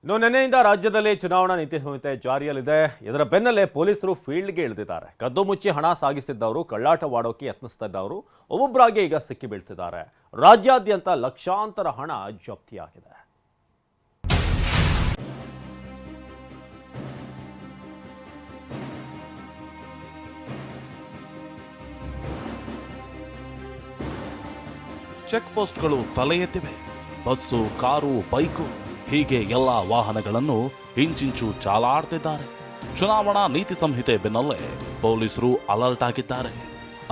ನಿನ್ನೆಯಿಂದ ರಾಜ್ಯದಲ್ಲಿ ಚುನಾವಣಾ ನೀತಿ ಸಂಹಿತೆ ಜಾರಿಯಲ್ಲಿದೆ. ಇದರ ಬೆನ್ನಲ್ಲೇ ಪೊಲೀಸರು ಫೀಲ್ಡ್ಗೆ ಇಳಿದಿದ್ದಾರೆ. ಕದ್ದು ಮುಚ್ಚಿ ಹಣ ಸಾಗಿಸುತ್ತಿದ್ದವರು, ಕಳ್ಳಾಟವಾಡೋಕೆ ಯತ್ನಿಸುತ್ತಿದ್ದವರು ಒಬ್ಬೊಬ್ಬರಾಗಿ ಈಗ ಸಿಕ್ಕಿ ಬೀಳ್ತಿದ್ದಾರೆ. ರಾಜ್ಯಾದ್ಯಂತ ಲಕ್ಷಾಂತರ ಹಣ ಜಪ್ತಿಯಾಗಿದೆ. ಚೆಕ್ ಪೋಸ್ಟ್ಗಳು ತಲೆ ಎತ್ತಿವೆ. ಬಸ್ಸು, ಕಾರು, ಬೈಕು ಹೀಗೆ ಎಲ್ಲ ವಾಹನಗಳನ್ನು ಇಂಚಿಂಚು ಚಾಲಾಡ್ತಿದ್ದಾರೆ. ಚುನಾವಣಾ ನೀತಿ ಸಂಹಿತೆ ಬೆನ್ನಲ್ಲೇ ಪೊಲೀಸರು ಅಲರ್ಟ್ ಆಗಿದ್ದಾರೆ.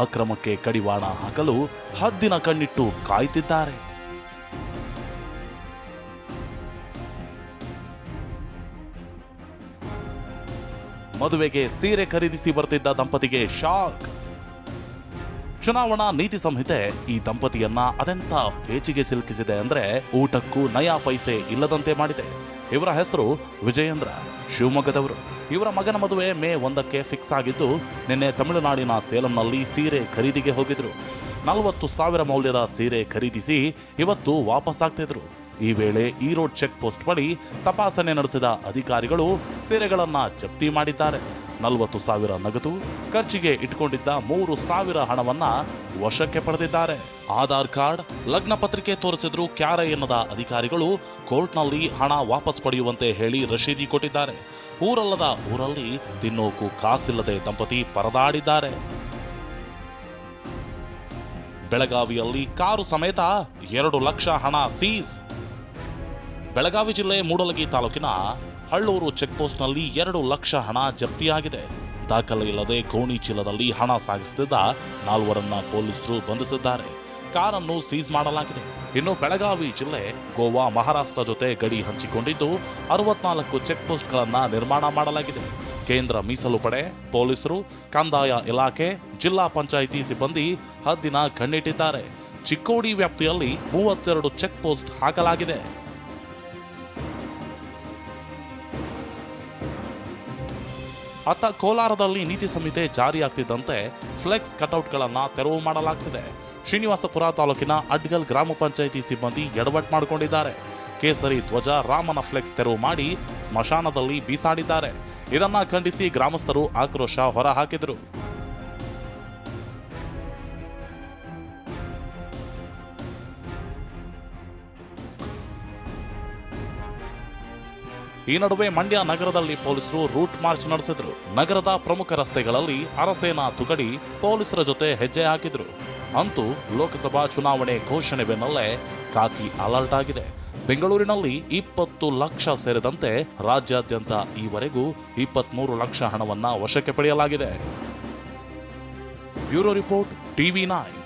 ಅಕ್ರಮಕ್ಕೆ ಕಡಿವಾಣ ಹಾಕಲು ಹದ್ದಿನ ಕಣ್ಣಿಟ್ಟು ಕಾಯ್ತಿದ್ದಾರೆ. ಮದುವೆಗೆ ಸೀರೆ ಖರೀದಿಸಿ ಬರ್ತಿದ್ದ ದಂಪತಿಗೆ ಶಾಕ್. ಚುನಾವಣಾ ನೀತಿ ಸಂಹಿತೆ ಈ ದಂಪತಿಯನ್ನ ಅದೆಂತ ಪೇಚಿಗೆ ಸಿಲುಕಿಸಿದೆ ಅಂದ್ರೆ ಊಟಕ್ಕೂ ನಯಾ ಪೈಸೆ ಇಲ್ಲದಂತೆ ಮಾಡಿದೆ. ಇವರ ಹೆಸರು ವಿಜಯೇಂದ್ರ, ಶಿವಮೊಗ್ಗದವರು. ಇವರ ಮಗನ ಮದುವೆ ಮೇ 1ಕ್ಕೆ ಫಿಕ್ಸ್ ಆಗಿದ್ದು, ನಿನ್ನೆ ತಮಿಳುನಾಡಿನ ಸೇಲಂನಲ್ಲಿ ಸೀರೆ ಖರೀದಿಗೆ ಹೋಗಿದ್ರು. 40,000 ಮೌಲ್ಯದ ಸೀರೆ ಖರೀದಿಸಿ ಇವತ್ತು ವಾಪಸ್ ಆಗ್ತಿದ್ರು. ಈ ವೇಳೆ ಈರೋಡ್ ಚೆಕ್ ಪೋಸ್ಟ್ ಬಳಿ ತಪಾಸಣೆ ನಡೆಸಿದ ಅಧಿಕಾರಿಗಳು ಸೀರೆಗಳನ್ನ ಜಪ್ತಿ ಮಾಡಿದ್ದಾರೆ. 40,000 ನಗದು, ಖರ್ಚಿಗೆ ಇಟ್ಕೊಂಡಿದ್ದ 3,000 ಹಣವನ್ನ ವಶಕ್ಕೆ ಪಡೆದಿದ್ದಾರೆ. ಆಧಾರ್ ಕಾರ್ಡ್, ಲಗ್ನ ಪತ್ರಿಕೆ ತೋರಿಸಿದ್ರು ಕ್ಯಾರೆ ಎನ್ನದ ಅಧಿಕಾರಿಗಳು ಕೋರ್ಟ್ನಲ್ಲಿ ಹಣ ವಾಪಸ್ ಪಡೆಯುವಂತೆ ಹೇಳಿ ರಶೀದಿ ಕೊಟ್ಟಿದ್ದಾರೆ. ಊರಲ್ಲದ ಊರಲ್ಲಿ ತಿನ್ನೋಕು ಕಾಸಿಲ್ಲದೆ ದಂಪತಿ ಪರದಾಡಿದ್ದಾರೆ. ಬೆಳಗಾವಿಯಲ್ಲಿ ಕಾರು ಸಮೇತ 2 ಲಕ್ಷ ಹಣ ಸೀಸ್. ಬೆಳಗಾವಿ ಜಿಲ್ಲೆ ಮೂಡಲಗಿ ತಾಲೂಕಿನ ಹಳ್ಳೂರು ಚೆಕ್ ಪೋಸ್ಟ್ನಲ್ಲಿ 2 ಲಕ್ಷ ಹಣ ಜಪ್ತಿಯಾಗಿದೆ. ದಾಖಲೆ ಇಲ್ಲದೆ ಗೋಣಿ ಚೀಲದಲ್ಲಿ ಹಣ ಸಾಗಿಸುತ್ತಿದ್ದ 4ರನ್ನ ಪೊಲೀಸರು ಬಂಧಿಸಿದ್ದಾರೆ. ಕಾರನ್ನು ಸೀಸ್ ಮಾಡಲಾಗಿದೆ. ಇನ್ನು ಬೆಳಗಾವಿ ಜಿಲ್ಲೆ ಗೋವಾ, ಮಹಾರಾಷ್ಟ್ರ ಜೊತೆ ಗಡಿ ಹಂಚಿಕೊಂಡಿದ್ದು 64 ಚೆಕ್ ಪೋಸ್ಟ್ಗಳನ್ನು ನಿರ್ಮಾಣ ಮಾಡಲಾಗಿದೆ. ಕೇಂದ್ರ ಮೀಸಲು ಪಡೆ, ಪೊಲೀಸರು, ಕಂದಾಯ ಇಲಾಖೆ, ಜಿಲ್ಲಾ ಪಂಚಾಯಿತಿ ಸಿಬ್ಬಂದಿ ಹದ್ದಿನ ಕಣ್ಣಿಟ್ಟಿದ್ದಾರೆ. ಚಿಕ್ಕೋಡಿ ವ್ಯಾಪ್ತಿಯಲ್ಲಿ 32 ಚೆಕ್ ಪೋಸ್ಟ್ ಹಾಕಲಾಗಿದೆ. ಅತ್ತ ಕೋಲಾರದಲ್ಲಿ ನೀತಿ ಸಂಹಿತೆ ಜಾರಿಯಾಗ್ತಿದ್ದಂತೆ ಫ್ಲೆಕ್ಸ್ ಕಟೌಟ್ಗಳನ್ನು ತೆರವು ಮಾಡಲಾಗ್ತಿದೆ. ಶ್ರೀನಿವಾಸಪುರ ತಾಲೂಕಿನ ಅಡ್ಗಲ್ ಗ್ರಾಮ ಪಂಚಾಯಿತಿ ಸಿಬ್ಬಂದಿ ಎಡವಟ್ಟು ಮಾಡಿಕೊಂಡಿದ್ದಾರೆ. ಕೇಸರಿ ಧ್ವಜ, ರಾಮನ ಫ್ಲೆಕ್ಸ್ ತೆರವು ಮಾಡಿ ಸ್ಮಶಾನದಲ್ಲಿ ಬೀಸಾಡಿದ್ದಾರೆ. ಇದನ್ನ ಖಂಡಿಸಿ ಗ್ರಾಮಸ್ಥರು ಆಕ್ರೋಶ ಹೊರಹಾಕಿದರು. ಈ ನಡುವೆ ಮಂಡ್ಯ ನಗರದಲ್ಲಿ ಪೊಲೀಸರು ರೂಟ್ ಮಾರ್ಚ್ ನಡೆಸಿದ್ರು. ನಗರದ ಪ್ರಮುಖ ರಸ್ತೆಗಳಲ್ಲಿ ಅರಸೇನಾ ತುಕಡಿ ಪೊಲೀಸರ ಜೊತೆ ಹೆಜ್ಜೆ ಹಾಕಿದ್ರು. ಅಂತೂ ಲೋಕಸಭಾ ಚುನಾವಣೆ ಘೋಷಣೆ ಬೆನ್ನಲ್ಲೇ ಖಾಕಿ ಅಲರ್ಟ್ ಆಗಿದೆ. ಬೆಂಗಳೂರಿನಲ್ಲಿ 20 ಲಕ್ಷ ಸೇರಿದಂತೆ ರಾಜ್ಯಾದ್ಯಂತ ಈವರೆಗೂ 23 ಲಕ್ಷ ಹಣವನ್ನ ವಶಕ್ಕೆ ಪಡೆಯಲಾಗಿದೆ. Bureau report, TV9.